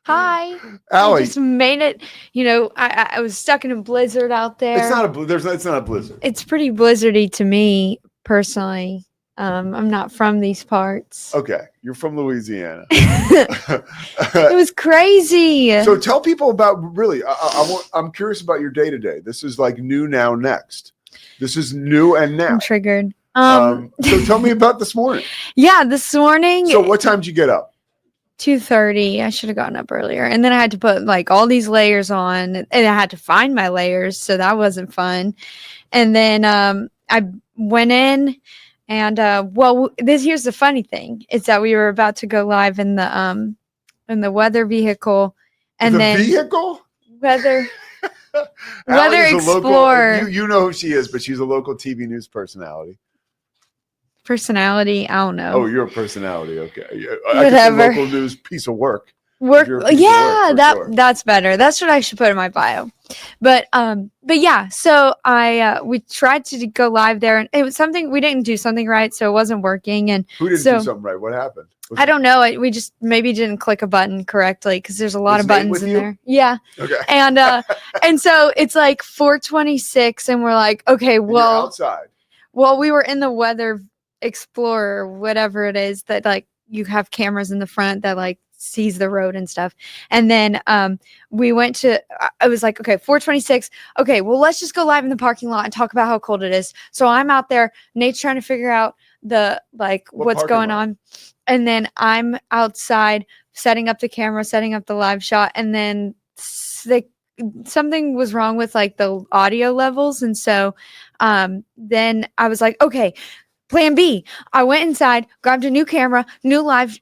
Hi. I Allie, just made it. I was stuck in a blizzard out it's there. not a it's not a blizzard. It's pretty blizzardy to me personally. I'm not from these parts. Okay, you're from Louisiana. It was crazy. So tell people about really. I'm curious about your day to day. This is like new now next. This is new and now. I'm triggered. So tell me about this morning. Yeah, this morning. So what time did you get up? 2:30. I should have gotten up earlier. And then I had to put like all these layers on and I had to find my layers, so that wasn't fun. And then I went in and here's the funny thing. It's that we were about to go live in the weather vehicle and the then vehicle? Weather Weather Explorer. Local, you know who she is, but she's a local TV news personality. Personality, I don't know. Oh, you're a personality. Okay. Whatever. I local news piece of work. That's better. That's what I should put in my bio. But yeah, so we tried to go live there and it was something we didn't do something right, so it wasn't working. And who didn't do something right? What happened? I don't know. We just maybe didn't click a button correctly because there's a lot of buttons in there. Yeah. Okay. And so it's like 4:26 and we're like, okay, well, you're outside. Well, we were in the Weather Explorer, whatever it is that like you have cameras in the front that like sees the road and stuff. And then we went to I was like, okay, 4:26. Okay, well, let's just go live in the parking lot and talk about how cold it is. So I'm out there, Nate's trying to figure out what's going on. And then I'm outside setting up the camera, setting up the live shot, and then something was wrong with like the audio levels. And so then I was like, okay, plan B. I went inside, grabbed a new camera, new live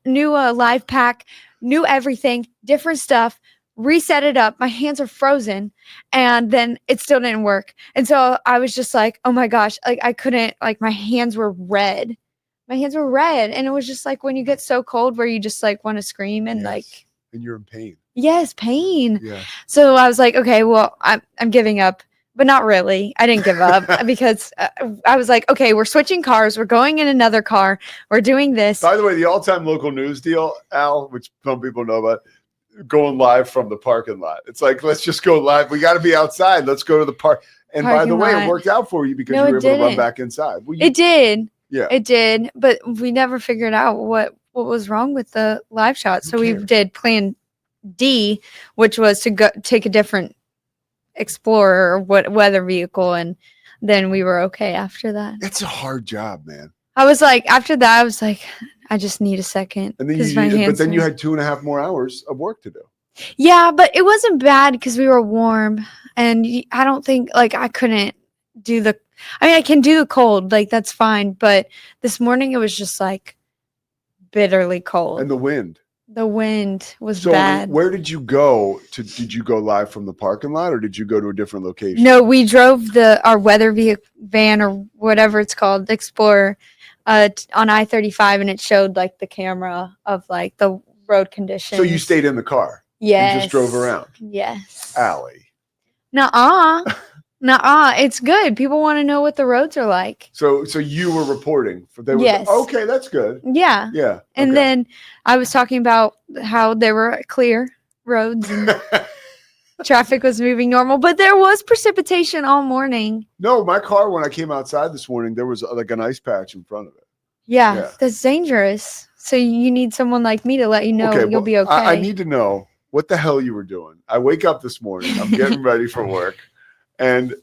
pack, new everything, different stuff, reset it up. My hands are frozen and then it still didn't work. And so I was just like, oh my gosh, like I couldn't, like my hands were red. My hands were red. And it was just like when you get so cold where you just like want to scream and like. And you're in pain. Yes, pain. Yeah. So I was like, okay, well, I'm giving up. But not really. I didn't give up because I was like, okay, we're switching cars. We're going in another car. We're doing this. By the way, the all-time local news deal, Al, which some people know about, going live from the parking lot. It's like, let's just go live. We got to be outside. Let's go to the park. And by the way, it worked out for you because you were able to run back inside. Well, it did. Yeah. It did. But we never figured out what was wrong with the live shot. So we did plan D, which was to go take a different Explorer or weather vehicle, and then we were okay after that. It's a hard job, man. I was like, after that, I was like, I just need a second. And then you had 2.5 more hours of work to do. Yeah, but it wasn't bad because we were warm, and I don't think like I couldn't do the. I mean, I can do the cold, like that's fine. But this morning it was just like bitterly cold, and the wind. The wind was bad. Where did you go to? Did you go live from the parking lot or did you go to a different location? No, we drove our weather van or whatever it's called, the Explorer, on I-35, and it showed like the camera of like the road conditions. So you stayed in the car? Yes. And just drove around? Yes. Allie. Nuh-uh. It's good. People want to know what the roads are like. So you were reporting. Yes. Okay, that's good. Yeah. Yeah. And then I was talking about how there were clear roads and traffic was moving normal, but there was precipitation all morning. No, my car, when I came outside this morning, there was like an ice patch in front of it. Yeah. That's dangerous. So you need someone like me to let you know you'll be okay. I need to know what the hell you were doing. I wake up this morning. I'm getting ready for work. And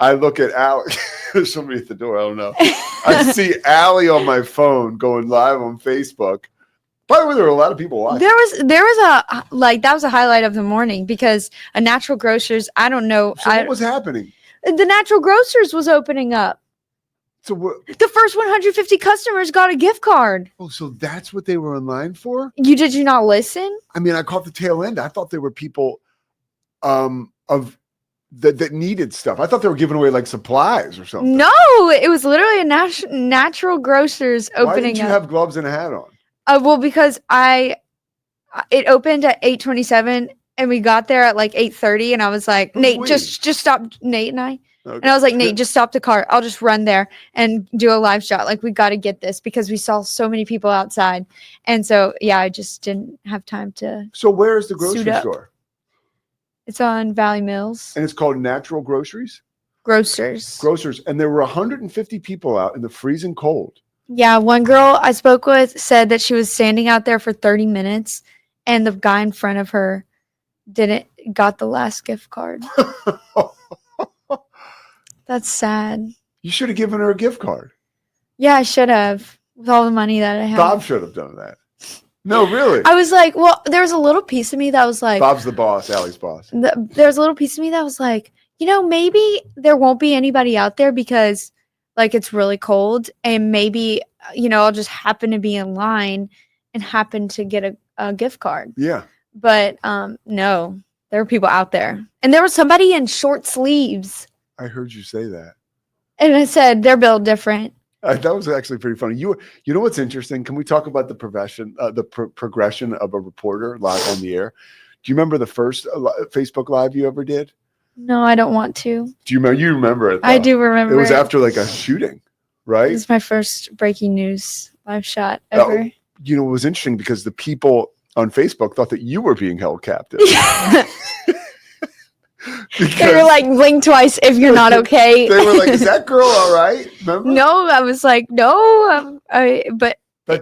I look at Allie. There's somebody at the door. I don't know. I see Allie on my phone going live on Facebook. By the way, there were a lot of people watching. There was that was a highlight of the morning because a Natural Grocers. I don't know. So what was happening? The Natural Grocers was opening up. So the first 150 customers got a gift card. Oh, so that's what they were in line for? Did you not listen? I mean, I caught the tail end. I thought they were people that needed stuff. I thought they were giving away like supplies or something. No, it was literally a Natural Grocers opening. Why didn't you have gloves and a hat on? Well, because it opened at 8:27 and we got there at like 8:30 and I was like, Nate, just stop, Nate and I. Okay. And I was like, Nate, just stop the car. I'll just run there and do a live shot. Like, we got to get this because we saw so many people outside. And so, yeah, I just didn't have time to. So where is the Suit grocery up. store? It's on Valley Mills. And it's called Natural Groceries? Grocers. Grocers. And there were 150 people out in the freezing cold. Yeah, one girl I spoke with said that she was standing out there for 30 minutes and the guy in front of her got the last gift card. That's sad. You should have given her a gift card. Yeah, I should have with all the money that I have. Bob should have done that. No, really. I was like, well, there was a little piece of me that was like, Bob's the boss, Allie's boss. There's a little piece of me that was like, maybe there won't be anybody out there because like it's really cold and maybe, I'll just happen to be in line and happen to get a gift card. Yeah. But no, there were people out there. And there was somebody in short sleeves. I heard you say that. And I said, they're built different. That was actually pretty funny. You know what's interesting? Can we talk about the progression of a reporter live on the air? Do you remember the first Facebook Live you ever did? No, I don't want to. Do you remember? You remember it? Though. I do remember. It was after like a shooting, right? It was my first breaking news live shot ever. It was interesting because the people on Facebook thought that you were being held captive. They were like, blink twice if you're not okay. They were like, is that girl all right? Remember? No, I was like, no. But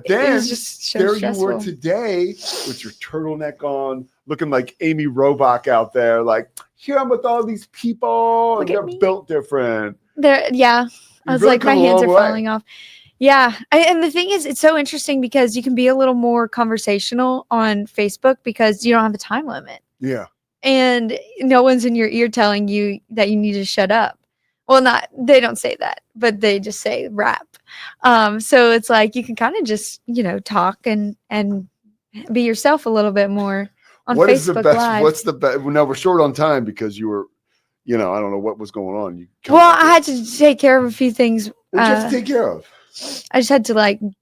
then it was just so there stressful. you were today with your turtleneck on, looking like Amy Robach out there, like, here I'm with all these people, and they're built different. I was really like, my hands are falling off. Yeah. And the thing is, it's so interesting because you can be a little more conversational on Facebook because you don't have a time limit. Yeah. And no one's in your ear telling you that you need to shut up. Well, they don't say that, but they just say rap. So it's like you can kind of just, talk and be yourself a little bit more on what Facebook is the best? Live. What's the best? Now we're short on time because you were, I don't know what was going on. I had to take care of a few things. What did you have to take care of? I just had to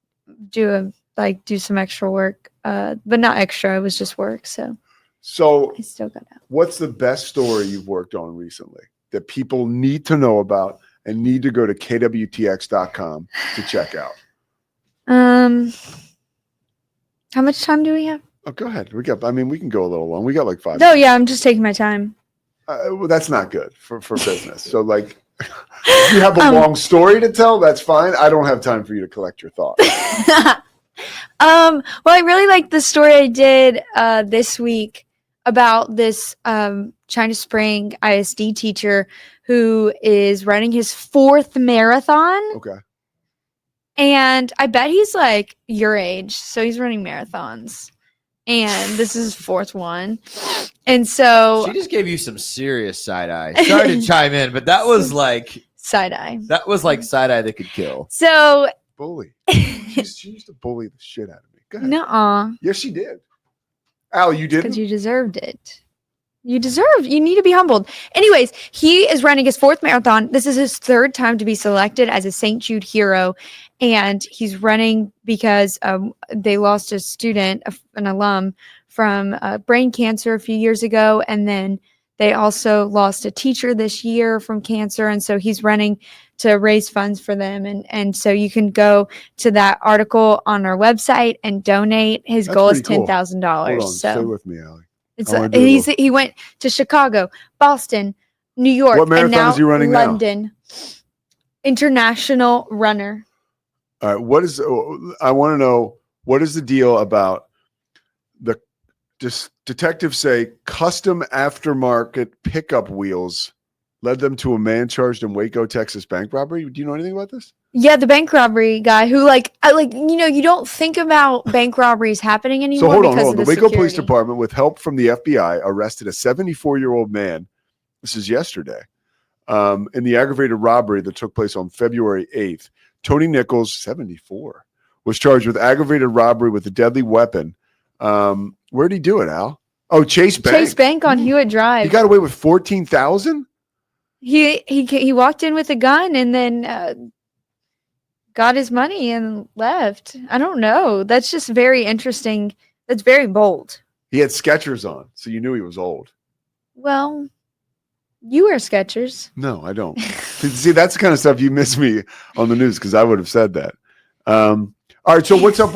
do some extra work, but not extra. It was just work. So I still got out. What's the best story you've worked on recently that people need to know about and need to go to kwtx.com to check out? How much time do we have? Oh, go ahead. We can go a little long. We got like 5 No, minutes. yeah, I'm just taking my time. Well, that's not good for business. So like, if you have a long story to tell, that's fine. I don't have time for you to collect your thoughts. Well, I really liked the story I did this week about this China Spring ISD teacher who is running his 4th marathon. Okay. And I bet he's like your age. So he's running marathons. And this is his 4th one. And so she just gave you some serious side eye. Sorry to chime in, but that was like side eye. That was like side eye that could kill. So bully. She used to bully the shit out of me. Go ahead. Nuh-uh. Yes, she did. Al, you didn't? Because you deserved it. You need to be humbled. Anyways, he is running his 4th marathon. This is his 3rd time to be selected as a St. Jude hero. And he's running because they lost a student, an alum, from brain cancer a few years ago. And then they also lost a teacher this year from cancer. And so he's running to raise funds for them. And so you can go to that article on our website and donate. His goal is $10,000. Hold on, so stay with me, Allie. He went to Chicago, Boston, New York, what marathon and now is he running London. Now? International runner. All right. I want to know, what is the deal about the detectives say custom aftermarket pickup wheels led them to a man charged in Waco, Texas bank robbery? Do you know anything about this? Yeah, the bank robbery guy who you don't think about bank robberies happening anymore. So hold on. The Waco security. Police Department, with help from the FBI, arrested a 74-year-old man. This is yesterday. In the aggravated robbery that took place on February 8th. Tony Nichols, 74, was charged with aggravated robbery with a deadly weapon. Where did he do it, Al? Oh, Chase Bank. Chase Bank on Hewitt Drive. He got away with $14,000? He walked in with a gun and then got his money and left. I don't know. That's just very interesting. That's very bold. He had Skechers on, so you knew he was old. Well, You wear Skechers. No, I don't. See, that's the kind of stuff you miss me on the news because I would have said that. All right, so what's up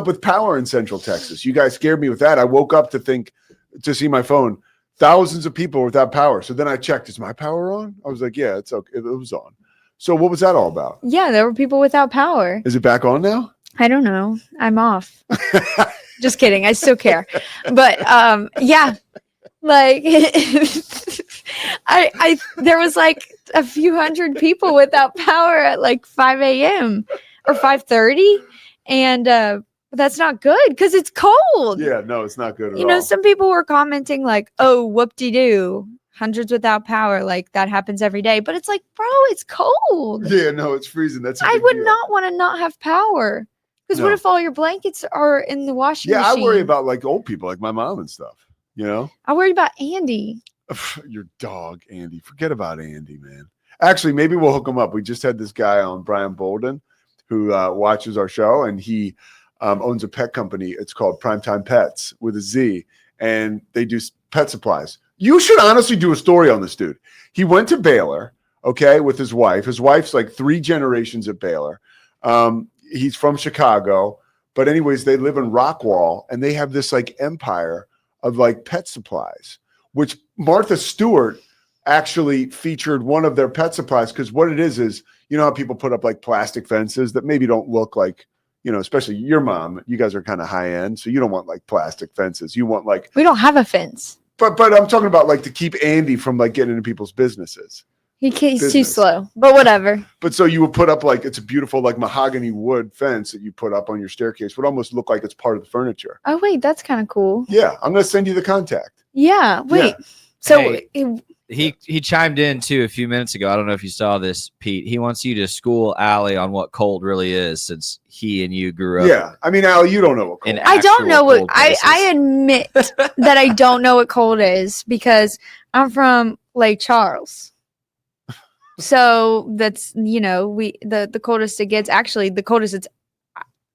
with power in Central Texas? You guys scared me with that. I woke up to see my phone. Thousands of people without power. So then I checked, is my power on? I was like, yeah, it's okay. It was on. So what was that all about? Yeah, there were people without power. Is it back on now? I don't know. I'm off. Just kidding. I still care. But yeah, like I there was like a few hundred people without power at like 5 a.m. or 5:30, and that's not good because it's cold. Yeah, no, it's not good at all. You know, some people were commenting like, "Oh, whoop-de-doo, hundreds without power, like that happens every day." But it's like, bro, it's cold. Yeah, no, it's freezing. That's a I big would deal. not want to not have power. Because what No. if all your blankets are in the washing Yeah, machine? I worry about like old people, like my mom and stuff. You know, I worry about Andy. your dog, Andy. Forget about Andy, man. Actually, maybe we'll hook him up. We just had this guy on, Brian Bolden, who watches our show, and he owns a pet company. It's called Primetime Pets with a Z, and they do pet supplies. You should honestly do a story on this dude. He went to Baylor, okay, with his wife. His wife's like 3 generations at Baylor. He's from Chicago, but anyways, they live in Rockwall, and they have this like empire of like pet supplies, which Martha Stewart actually featured one of their pet supplies. Because what it is, you know how people put up like plastic fences that maybe don't look like, you know, especially your mom, you guys are kind of high end. So you don't want like plastic fences. You want like, We don't have a fence. but I'm talking about like to keep Andy from like getting into people's businesses. He's too Business. slow, but whatever. But so you would put up like, it's a beautiful like mahogany wood fence that you put up on your staircase. Would almost look like it's part of the furniture. Oh, wait, that's kind of cool. Yeah. I'm going to send you the contact. Yeah, wait. So He chimed in too a few minutes ago. I don't know if you saw this, Pete. He wants you to school Allie on what cold really is, since he and you grew up. Yeah. I mean, Al, you don't know what cold in is. I don't actual know what cold places. I admit that I don't know what cold is because I'm from Lake Charles. So that's, you know, the coldest it gets, actually the coldest it's,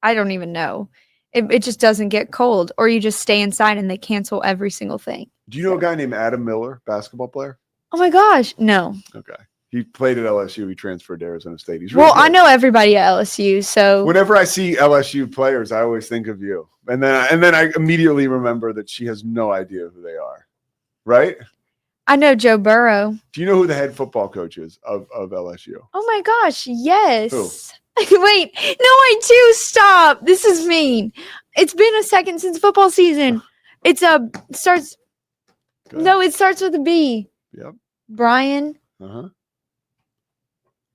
I don't even know. It just doesn't get cold, or you just stay inside and they cancel every single thing. Do you know a guy named Adam Miller, basketball player? Oh my gosh, no. Okay. He played at LSU. He transferred to Arizona State. He's really Well, I good. know everybody at LSU, so Whenever I see LSU players, I always think of you. And then I immediately remember that she has no idea who they are. Right? I know Joe Burrow. Do you know who the head football coach is of LSU? Oh my gosh, yes. Who? Wait, no, I do. Stop. This is mean. It's been a second since football season. It's starts. Go ahead. No, it starts with a B. Yep. Brian. Uh-huh.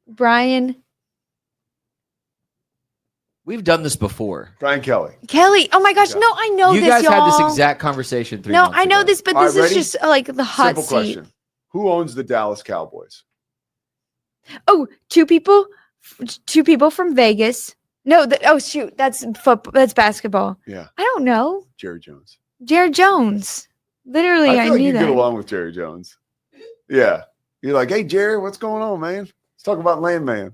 Brian We've done this before. Brian Kelly. Kelly. Oh my gosh, Yeah. no, I know You this, guys y'all. had this exact conversation 3 No, months I know ago. this, but All this right, is ready? just like the hot Simple seat. question. Who owns the Dallas Cowboys? Oh, two people from Vegas. No, oh shoot, that's football. That's basketball. Yeah. I don't know. Jerry Jones. Jared Jones. Literally, I I feel like knew you that. get along with Jerry Jones. Yeah. You're like, hey, Jerry, what's going on, man? Let's talk about Landman.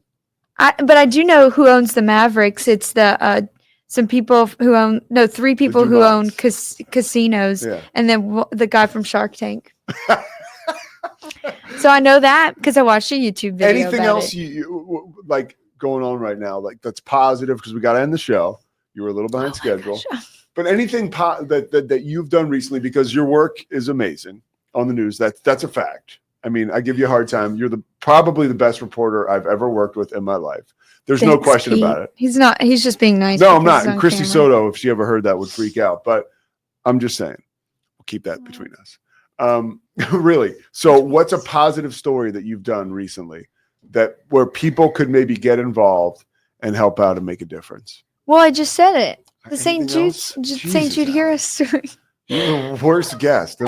But I do know who owns the Mavericks. It's the some people who own three people who own casinos, Yeah. and then the guy from Shark Tank. So I know that because I watched a YouTube video. Anything about else it. you like going on right now? Like that's positive because we got to end the show. You were a little behind schedule. But anything that you've done recently, because your work is amazing on the news. That's a fact. I mean, I give you a hard time. You're probably the best reporter I've ever worked with in my life. There's no Thanks, question Pete. about it. He's not. He's just being nice. No, I'm because not. he's And on Christy camera. Soto, if she ever heard that, would freak out. But I'm just saying, we'll keep that between us. Really. So, what's a positive story that you've done recently where people could maybe get involved and help out and make a difference? Well, I just said it. The St. Anything Jude's, else? St. Jude Jesus, Hero story. you're the worst guest.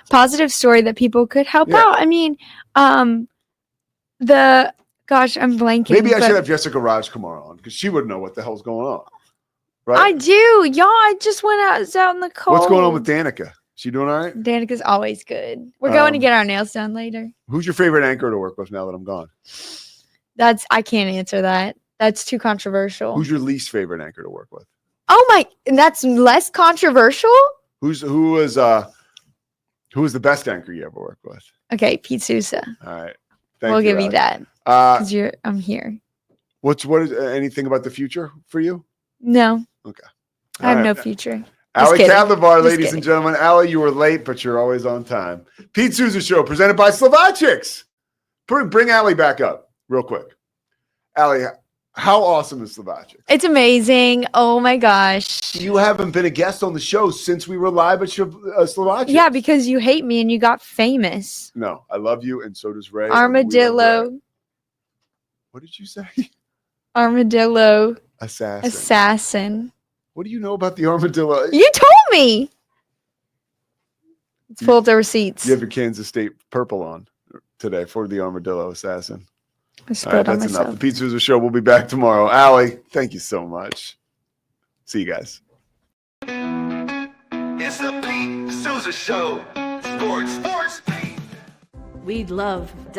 Positive story that people could help Yeah. out. I mean, I'm blanking. Maybe I but should have Jessica Raj Kumar on because she would know what the hell's going on. I Right? do. Y'all, I just went out in the cold. What's going on with Danica? She doing all right? Danica's always good. We're going to Um, get our nails done later. Who's your favorite anchor to work with now that I'm gone? I can't answer that. That's too controversial. Who's your least favorite anchor to work with? Oh my, and that's less controversial? Who is Who was the best anchor you ever worked with? Okay, Pete Sousa. All right. We'll give you that Ally. because I'm here. What is anything about the future for you? No, Okay. I have All no right. future. Ally kidding. Kadlubar, Just ladies kidding. and gentlemen. Ally, you were late, but you're always on time. Pete Sousa Show, presented by Slovacics. Bring Ally back up real quick. Ally, how awesome is Slovacics? It's amazing. Oh my gosh. You haven't been a guest on the show since we were live at Slovacics. Yeah, because you hate me and you got famous. No, I love you, and so does Ray. and we love Ray. Armadillo. What did you say? Armadillo. Assassin. What do you know about the armadillo? You told me. Let's pull up the receipts. You have your Kansas State purple on today for the armadillo assassin. I spilled on myself. Enough. The Pete Sousa Show will be back tomorrow. Ally, thank you so much. See you guys. It's the Pete Sousa Show. Sports. We'd love